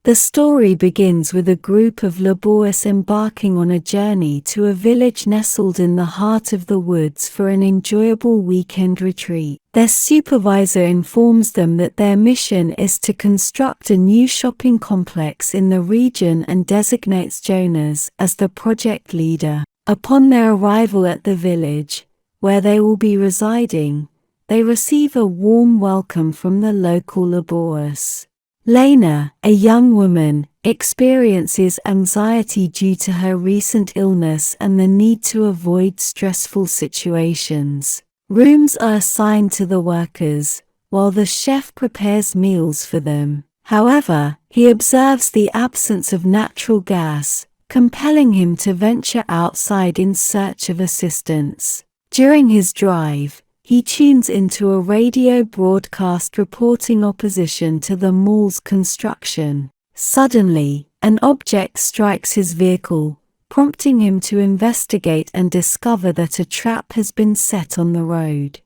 The story begins with a group of labourists embarking on a journey to a village nestled in the heart of the woods for an enjoyable weekend retreat. Their supervisor informs them that their mission is to construct a new shopping complex in the region and designates Jonas as the project leader. Upon their arrival at the village, where they will be residing, they receive a warm welcome from the local labourists. Lena, a young woman, experiences anxiety due to her recent illness and the need to avoid stressful situations. Rooms are assigned to the workers, while the chef prepares meals for them. However, he observes the absence of natural gas, compelling him to venture outside in search of assistance. During his drive, he tunes into a radio broadcast reporting opposition to the mall's construction. Suddenly, an object strikes his vehicle, prompting him to investigate and discover that a trap has been set on the road.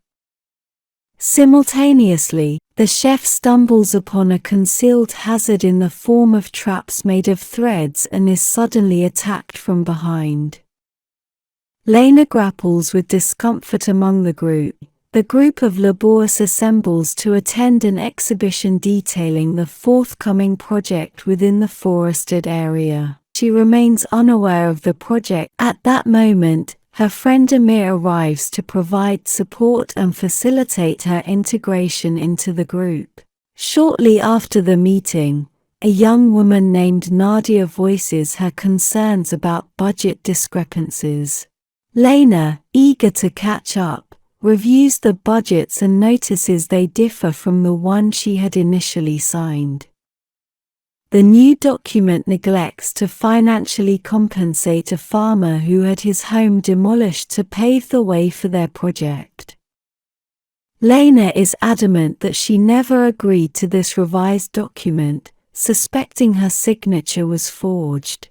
Simultaneously, the chef stumbles upon a concealed hazard in the form of traps made of threads and is suddenly attacked from behind. Lena grapples with discomfort among the group. The group of labourists assembles to attend an exhibition detailing the forthcoming project within the forested area. She remains unaware of the project. At that moment, her friend Amir arrives to provide support and facilitate her integration into the group. Shortly after the meeting, a young woman named Nadia voices her concerns about budget discrepancies. Lena, eager to catch up, reviews the budgets and notices they differ from the one she had initially signed. The new document neglects to financially compensate a farmer who had his home demolished to pave the way for their project. Lena is adamant that she never agreed to this revised document, suspecting her signature was forged.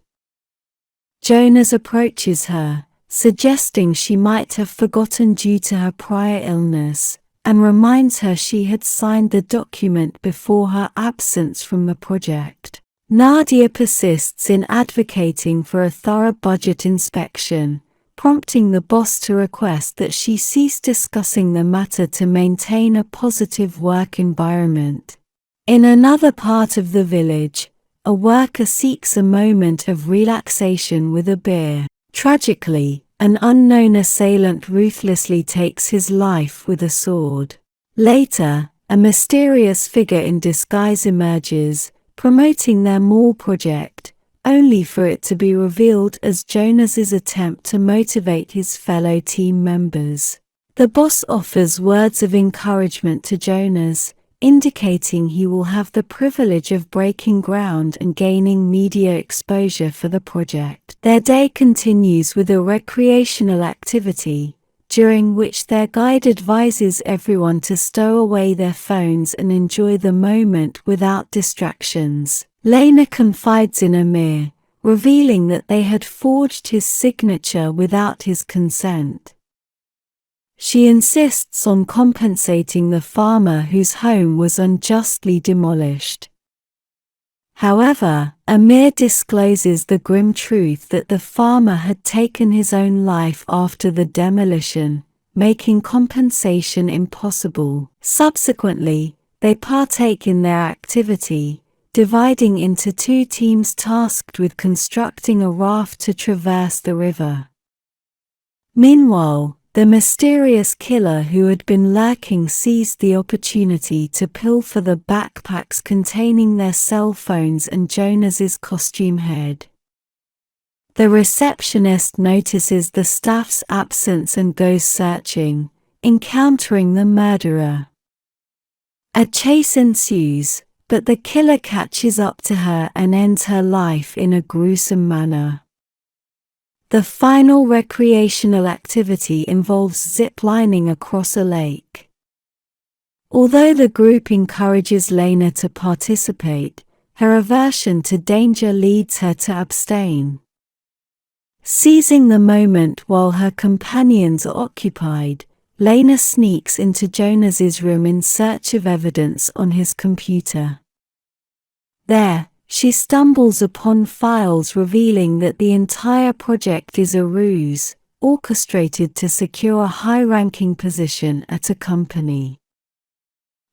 Jonas approaches her, suggesting she might have forgotten due to her prior illness, and reminds her she had signed the document before her absence from the project. Nadia persists in advocating for a thorough budget inspection, prompting the boss to request that she cease discussing the matter to maintain a positive work environment. In another part of the village, a worker seeks a moment of relaxation with a beer. Tragically, an unknown assailant ruthlessly takes his life with a sword. Later, a mysterious figure in disguise emerges, promoting their mall project, only for it to be revealed as Jonas's attempt to motivate his fellow team members. The boss offers words of encouragement to Jonas, indicating he will have the privilege of breaking ground and gaining media exposure for the project. Their day continues with a recreational activity, during which their guide advises everyone to stow away their phones and enjoy the moment without distractions. Lena confides in Amir, revealing that they had forged his signature without his consent. She insists on compensating the farmer whose home was unjustly demolished. However, Amir discloses the grim truth that the farmer had taken his own life after the demolition, making compensation impossible. Subsequently, they partake in their activity, dividing into two teams tasked with constructing a raft to traverse the river. Meanwhile, the mysterious killer who had been lurking seized the opportunity to pilfer the backpacks containing their cell phones and Jonas's costume head. The receptionist notices the staff's absence and goes searching, encountering the murderer. A chase ensues, but the killer catches up to her and ends her life in a gruesome manner. The final recreational activity involves zip-lining across a lake. Although the group encourages Lena to participate, her aversion to danger leads her to abstain. Seizing the moment while her companions are occupied, Lena sneaks into Jonas's room in search of evidence on his computer. There, she stumbles upon files revealing that the entire project is a ruse, orchestrated to secure a high-ranking position at a company.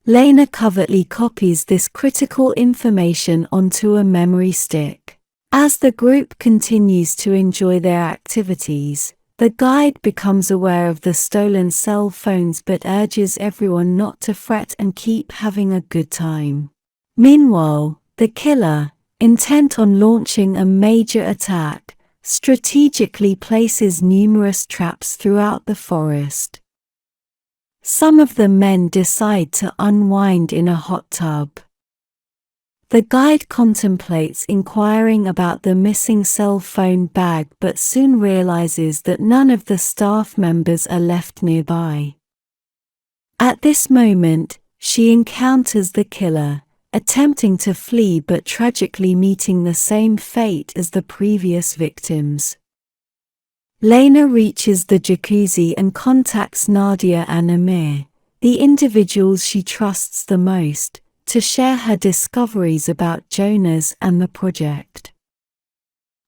Lena covertly copies this critical information onto a memory stick. As the group continues to enjoy their activities, the guide becomes aware of the stolen cell phones but urges everyone not to fret and keep having a good time. Meanwhile, the killer, intent on launching a major attack, strategically places numerous traps throughout the forest. Some of the men decide to unwind in a hot tub. The guide contemplates inquiring about the missing cell phone bag but soon realizes that none of the staff members are left nearby. At this moment, she encounters the killer, attempting to flee but tragically meeting the same fate as the previous victims. Lena reaches the jacuzzi and contacts Nadia and Amir, the individuals she trusts the most, to share her discoveries about Jonas and the project.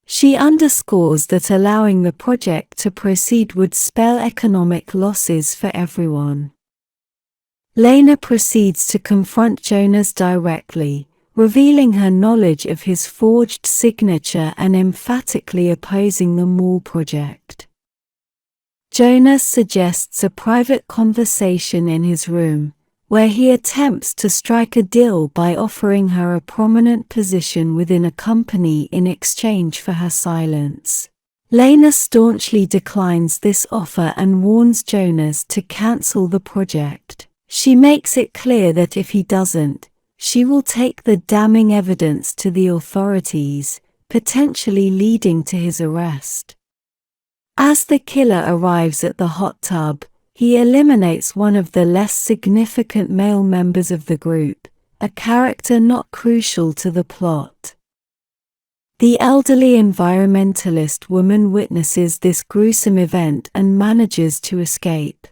She underscores that allowing the project to proceed would spell economic losses for everyone. Lena proceeds to confront Jonas directly, revealing her knowledge of his forged signature and emphatically opposing the mall project. Jonas suggests a private conversation in his room, where he attempts to strike a deal by offering her a prominent position within a company in exchange for her silence. Lena staunchly declines this offer and warns Jonas to cancel the project. She makes it clear that if he doesn't, she will take the damning evidence to the authorities, potentially leading to his arrest. As the killer arrives at the hot tub, he eliminates one of the less significant male members of the group, a character not crucial to the plot. The elderly environmentalist woman witnesses this gruesome event and manages to escape.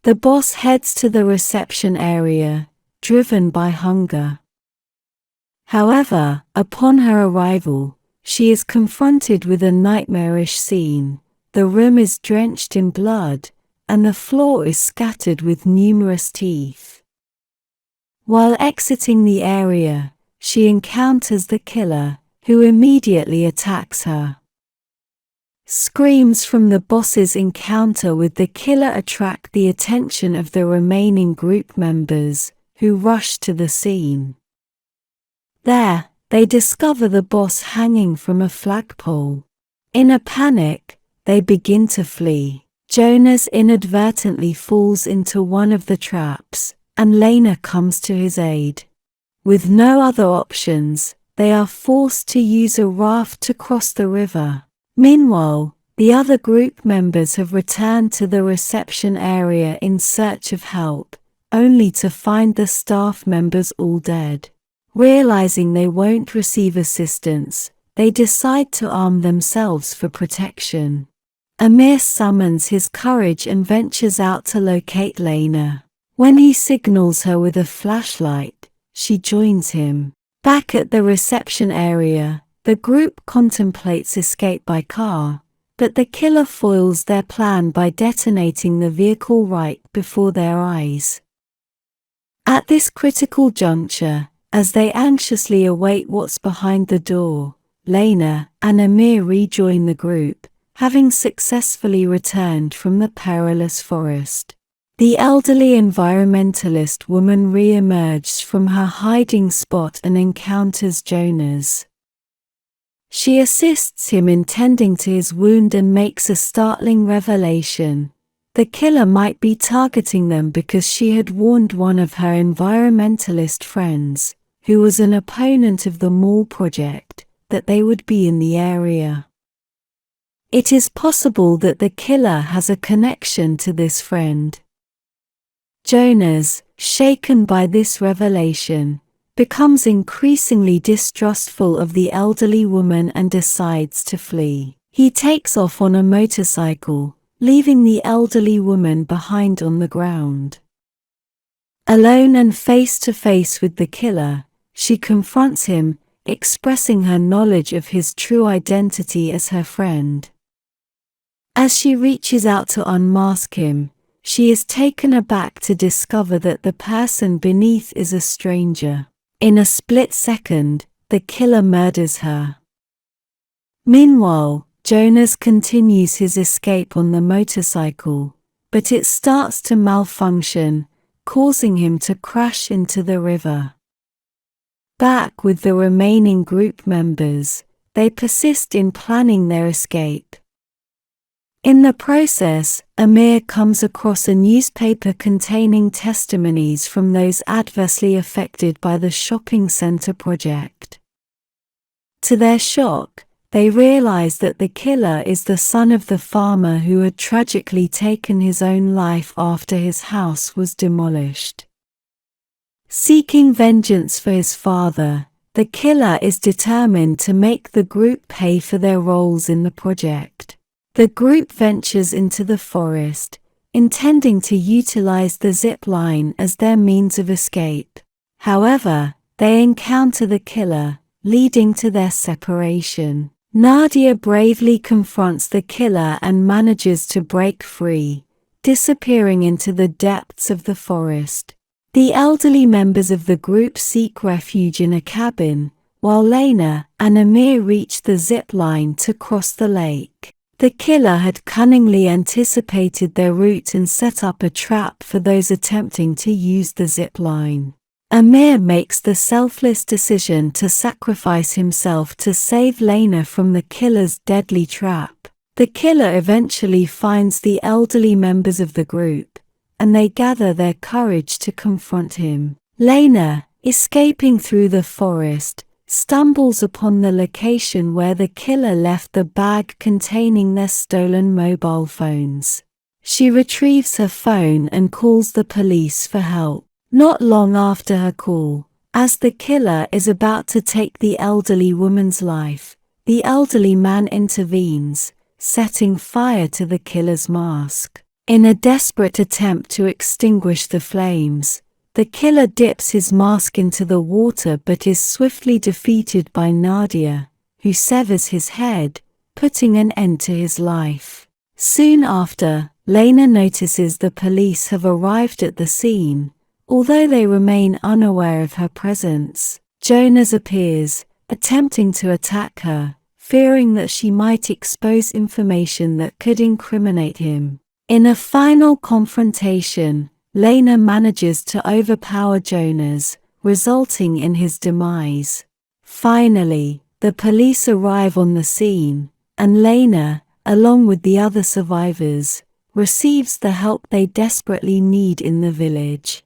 The boss heads to the reception area, driven by hunger. However, upon her arrival, she is confronted with a nightmarish scene. The room is drenched in blood, and the floor is scattered with numerous teeth. While exiting the area, she encounters the killer, who immediately attacks her. Screams from the boss's encounter with the killer attract the attention of the remaining group members, who rush to the scene. There, they discover the boss hanging from a flagpole. In a panic, they begin to flee. Jonas inadvertently falls into one of the traps, and Lena comes to his aid. With no other options, they are forced to use a raft to cross the river. Meanwhile, the other group members have returned to the reception area in search of help, only to find the staff members all dead. Realizing they won't receive assistance, they decide to arm themselves for protection. Amir summons his courage and ventures out to locate Lena. When he signals her with a flashlight, she joins him. Back at the reception area, the group contemplates escape by car, but the killer foils their plan by detonating the vehicle right before their eyes. At this critical juncture, as they anxiously await what's behind the door, Lena and Amir rejoin the group, having successfully returned from the perilous forest. The elderly environmentalist woman re-emerges from her hiding spot and encounters Jonas. She assists him in tending to his wound and makes a startling revelation. The killer might be targeting them because she had warned one of her environmentalist friends, who was an opponent of the mall project, that they would be in the area. It is possible that the killer has a connection to this friend. Jonas, shaken by this revelation, becomes increasingly distrustful of the elderly woman and decides to flee. He takes off on a motorcycle, leaving the elderly woman behind on the ground. Alone and face to face with the killer, she confronts him, expressing her knowledge of his true identity as her friend. As she reaches out to unmask him, she is taken aback to discover that the person beneath is a stranger. In a split second, the killer murders her. Meanwhile, Jonas continues his escape on the motorcycle, but it starts to malfunction, causing him to crash into the river. Back with the remaining group members, they persist in planning their escape. In the process, Amir comes across a newspaper containing testimonies from those adversely affected by the shopping center project. To their shock, they realize that the killer is the son of the farmer who had tragically taken his own life after his house was demolished. Seeking vengeance for his father, the killer is determined to make the group pay for their roles in the project. The group ventures into the forest, intending to utilize the zip line as their means of escape. However, they encounter the killer, leading to their separation. Nadia bravely confronts the killer and manages to break free, disappearing into the depths of the forest. The elderly members of the group seek refuge in a cabin, while Lena and Amir reach the zip line to cross the lake. The killer had cunningly anticipated their route and set up a trap for those attempting to use the zip line. Amir makes the selfless decision to sacrifice himself to save Lena from the killer's deadly trap. The killer eventually finds the elderly members of the group, and they gather their courage to confront him. Lena, escaping through the forest, stumbles upon the location where the killer left the bag containing their stolen mobile phones. She retrieves her phone and calls the police for help. Not long after her call, as the killer is about to take the elderly woman's life, the elderly man intervenes, setting fire to the killer's mask. In a desperate attempt to extinguish the flames, the killer dips his mask into the water but is swiftly defeated by Nadia, who severs his head, putting an end to his life. Soon after, Lena notices the police have arrived at the scene. Although they remain unaware of her presence, Jonas appears, attempting to attack her, fearing that she might expose information that could incriminate him. In a final confrontation, Lena manages to overpower Jonas, resulting in his demise. Finally, the police arrive on the scene, and Lena, along with the other survivors, receives the help they desperately need in the village.